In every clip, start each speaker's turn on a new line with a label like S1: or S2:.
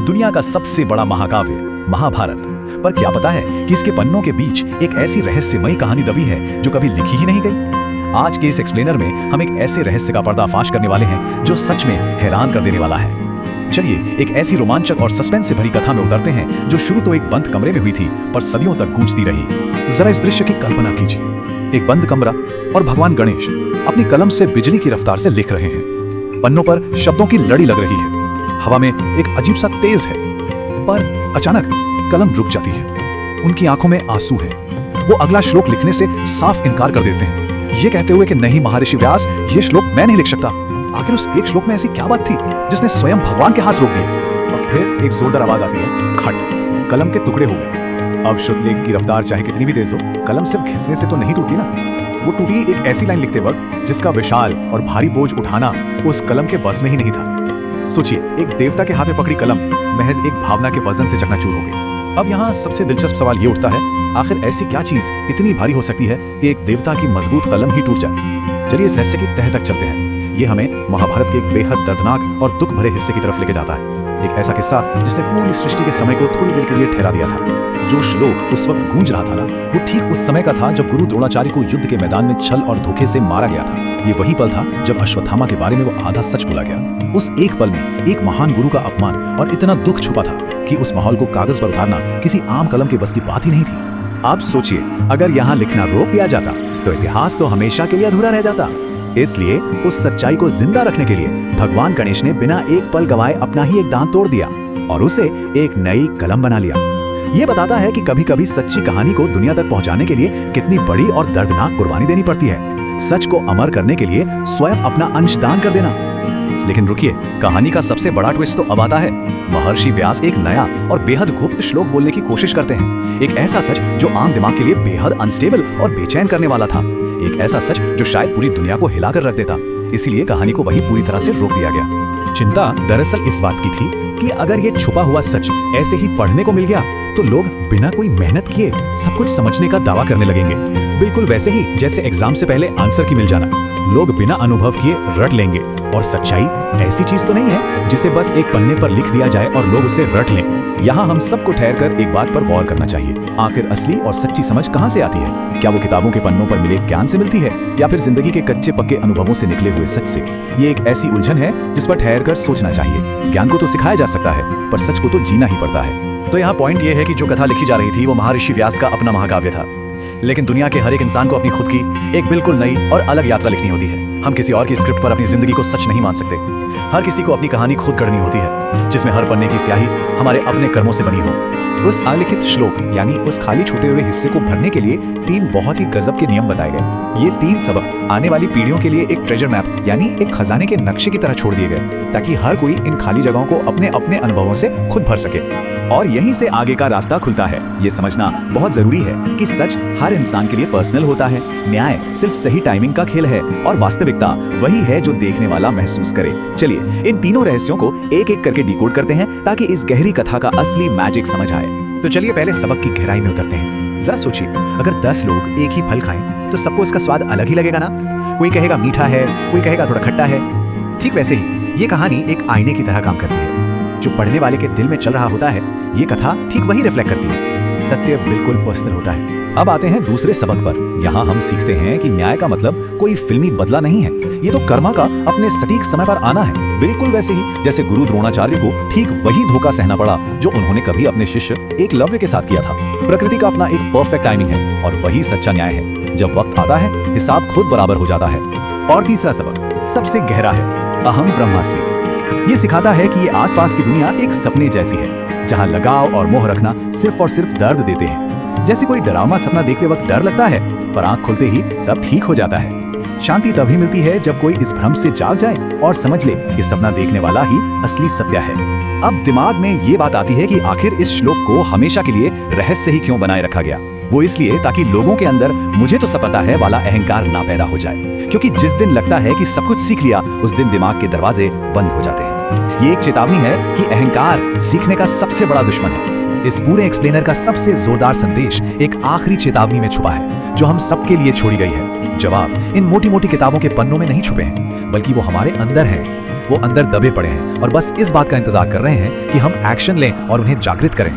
S1: दुनिया का सबसे बड़ा महाकाव्य महाभारत। पर क्या पता है कि इसके पन्नों के बीच एक ऐसी रहस्यमयी कहानी दबी है जो कभी लिखी ही नहीं गई। आज के इस एक्सप्लेनर में हम एक ऐसे रहस्य का पर्दाफाश करने वाले हैं जो सच में हैरान कर देने वाला है। चलिए एक ऐसी रोमांचक और सस्पेंस से भरी कथा में उतरते हैं जो शुरू तो एक बंद कमरे में हुई थी पर सदियों तक गूंजती रही। जरा इस दृश्य की कल्पना कीजिए, एक बंद कमरा और भगवान गणेश अपनी कलम से बिजली की रफ्तार से लिख रहे हैं। पन्नों पर शब्दों की लड़ी लग रही है, हवा में एक अजीब सा तेज है, पर अचानक कलम रुक जाती है। उनकी आंखों में आंसू है। वो अगला श्लोक लिखने से साफ इनकार कर देते हैं, ये कहते हुए कि नहीं महर्षि व्यास, ये श्लोक मैं नहीं लिख सकता। आखिर उस एक श्लोक में ऐसी क्या बात थी जिसने स्वयं भगवान के हाथ रोक दिए। और फिर एक जोरदार आवाज आती है, खट, कलम के टुकड़े हो गए। अब शुद्धलेख की रफ्तार चाहे कितनी भी तेज हो, कलम सिर्फ घिसने से तो नहीं टूटती ना। वो टूटी एक ऐसी लाइन लिखते वक्त जिसका विशाल और भारी बोझ उठाना उस कलम के बस में ही नहीं था। सोचिए, एक देवता के हाथ में पकड़ी कलम महज एक भावना के वजन से चकनाचूर हो गई। अब यहाँ सबसे दिलचस्प सवाल ये उठता है, आखिर ऐसी क्या चीज इतनी भारी हो सकती है कि एक देवता की मजबूत कलम ही टूट जाए। चलिए इस रहस्य की तह तक चलते हैं। ये हमें महाभारत के एक बेहद दर्दनाक और दुख भरे हिस्से की तरफ लेके जाता है। एक ऐसा किस्सा जिसने पूरी सृष्टि के समय को थोड़ी देर के लिए ठहरा दिया था। जो श्लोक उस वक्त गूंज रहा था ना, वो ठीक उस समय का था जब गुरु द्रोणाचार्य को युद्ध के मैदान में छल और धोखे से मारा गया था। ये वही पल था जब अश्वत्थामा के बारे में वो आधा सच बोला गया। उस एक पल में एक महान गुरु का अपमान और इतना दुख छुपा था कि उस माहौल को कागज पर उतारना किसी आम कलम के बस की बात ही नहीं थी। आप सोचिए, अगर यहाँ लिखना रोक दिया जाता तो इतिहास तो हमेशा के लिए अधूरा रह जाता। इसलिए उस सच्चाई को जिंदा रखने के लिए भगवान गणेश ने बिना एक पल गवाए अपना ही एक दांत तोड़ दिया और उसे एक नई कलम बना लिया। ये बताता है कि कभी-कभी सच्ची कहानी को दुनिया तक पहुंचाने के लिए कितनी बड़ी और दर्दनाक कुर्बानी देनी पड़ती है। सच को अमर करने के लिए स्वयं अपना अंशदान कर देना। लेकिन रुकिए, कहानी का सबसे बड़ा ट्विस्ट तो अब आता है। महर्षि व्यास एक नया और बेहद गुप्त श्लोक बोलने की कोशिश करते हैं। एक ऐसा सच जो आम दिमाग के लिए बेहद अनस्टेबल और बेचैन करने वाला था। एक ऐसा सच जो शायद पूरी दुनिया को हिलाकर रख देता। इसीलिए कहानी को वहीं पूरी तरह से रोक दिया गया। चिंता दरअसल इस बात की थी कि अगर ये छुपा हुआ सच ऐसे ही पढ़ने को मिल गया तो लोग बिना कोई मेहनत किए सब कुछ समझने का दावा करने लगेंगे। बिल्कुल वैसे ही जैसे एग्जाम से पहले आंसर की मिल जाना। लोग बिना अनुभव किए रट लेंगे। और सच्चाई ऐसी चीज तो नहीं है जिसे बस एक पन्ने पर लिख दिया जाए और लोग उसे रट लें। यहाँ हम सबको ठहरकर एक बात पर गौर करना चाहिए। आखिर असली और सच्ची समझ कहाँ से आती है? क्या वो किताबों के पन्नों पर मिले ज्ञान से मिलती है या फिर जिंदगी के कच्चे पक्के अनुभवों से निकले हुए सच से? ये एक ऐसी उलझन है जिस पर ठहरकर सोचना चाहिए। ज्ञान को तो सिखाया जा सकता है पर सच को तो जीना ही पड़ता है। तो यहाँ पॉइंट ये है कि जो कथा लिखी जा रही थी वो महर्षि व्यास का अपना महाकाव्य था। लेकिन दुनिया के हर एक इंसान को अपनी खुद की एक बिल्कुल नई और अलग यात्रा लिखनी होती है। हम किसी और की स्क्रिप्ट पर अपनी जिंदगी को सच नहीं मान सकते। हर किसी को अपनी कहानी खुद गढ़नी होती है, जिसमें हर पन्ने की स्याही हमारे अपने कर्मों से बनी हो। उस अलिखित श्लोक यानी उस खाली छूटे हुए हिस्से को भरने के लिए 3 बहुत ही गजब के नियम बताए गए। ये 3 सबक आने वाली पीढ़ियों के लिए एक ट्रेजर मैप यानी एक खजाने के नक्शे की तरह छोड़ दिए गए, ताकि हर कोई इन खाली जगहों को अपने अपने अनुभवों से खुद भर सके। और यहीं से आगे का रास्ता खुलता है। ये समझना बहुत जरूरी है कि सच हर इंसान के लिए पर्सनल होता है, न्याय सिर्फ सही टाइमिंग का खेल है और वास्तविकता वही है जो देखने वाला महसूस करे। चलिए इन तीनों रहस्यों को एक एक करके डिकोड करते हैं ताकि इस गहरी कथा का असली मैजिक समझ आए। तो चलिए पहले सबक की गहराई में उतरते हैं। जरा सोचिए, अगर 10 लोग एक ही फल खाएं तो सबको इसका स्वाद अलग ही लगेगा ना। कोई कहेगा मीठा है, कोई कहेगा थोड़ा खट्टा है। ठीक वैसे ही ये कहानी एक आईने की तरह काम करती है। जो पढ़ने वाले के दिल में चल रहा होता है, ये कथा ठीक वही रिफ्लेक्ट करती है। सत्य बिल्कुल पर्सनल होता है। अब आते हैं दूसरे सबक पर। यहाँ हम सीखते हैं कि न्याय का मतलब कोई फिल्मी बदला नहीं है। ये तो कर्मा का अपने सटीक समय पर आना है। बिल्कुल वैसे ही जैसे गुरु द्रोणाचार्य को ठीक वही धोखा सहना पड़ा जो उन्होंने कभी अपने शिष्य एकलव्य के साथ किया था। प्रकृति का अपना एक परफेक्ट टाइमिंग है और वही सच्चा न्याय है। जब वक्त आता है, हिसाब खुद बराबर हो जाता है। और तीसरा सबक सबसे गहरा है, अहम ब्रह्मास्मि। ये सिखाता है कि ये आसपास की दुनिया एक सपने जैसी है, जहाँ लगाव और मोह रखना सिर्फ और सिर्फ दर्द देते हैं। जैसे कोई डरावना सपना देखते वक्त डर लगता है, पर आंख खुलते ही सब ठीक हो जाता है। शांति तभी मिलती है जब कोई इस भ्रम से जाग जाए और समझ ले कि सपना देखने वाला ही असली सत्य है। अब दिमाग में ये बात आती है कि आखिर इस श्लोक को हमेशा के लिए रहस्य ही क्यों बनाए रखा गया? वो इसलिए ताकि लोगों के अंदर मुझे तो सब पता है वाला अहंकार ना पैदा हो जाए। क्योंकि जिस दिन लगता है कि सब कुछ सीख लिया, उस दिन दिमाग के दरवाजे बंद हो जाते हैं। ये एक चेतावनी है कि अहंकार सीखने का सबसे बड़ा दुश्मन है। इस पूरे एक्सप्लेनर का सबसे जोरदार संदेश एक आखिरी चेतावनी में छुपा है, जो हम सबके लिए छोड़ी गई है। जवाब इन मोटी मोटी किताबों के पन्नों में नहीं छुपे हैं, बल्कि वो हमारे अंदर हैं। वो अंदर दबे पड़े हैं और बस इस बात का इंतजार कर रहे हैं कि हम एक्शन लें और उन्हें जागृत करें।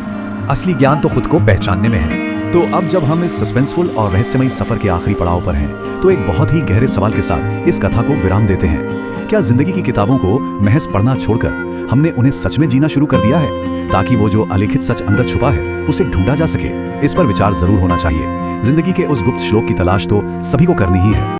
S1: असली ज्ञान तो खुद को पहचानने में है। तो अब जब हम इस सस्पेंसफुल और रहस्यमयी सफर के आखिरी पड़ाव पर हैं, तो एक बहुत ही गहरे सवाल के साथ इस कथा को विराम देते हैं। क्या जिंदगी की किताबों को महज पढ़ना छोड़कर हमने उन्हें सच में जीना शुरू कर दिया है, ताकि वो जो अलिखित सच अंदर छुपा है उसे ढूंढा जा सके? इस पर विचार जरूर होना चाहिए। जिंदगी के उस गुप्त श्लोक की तलाश तो सभी को करनी ही है।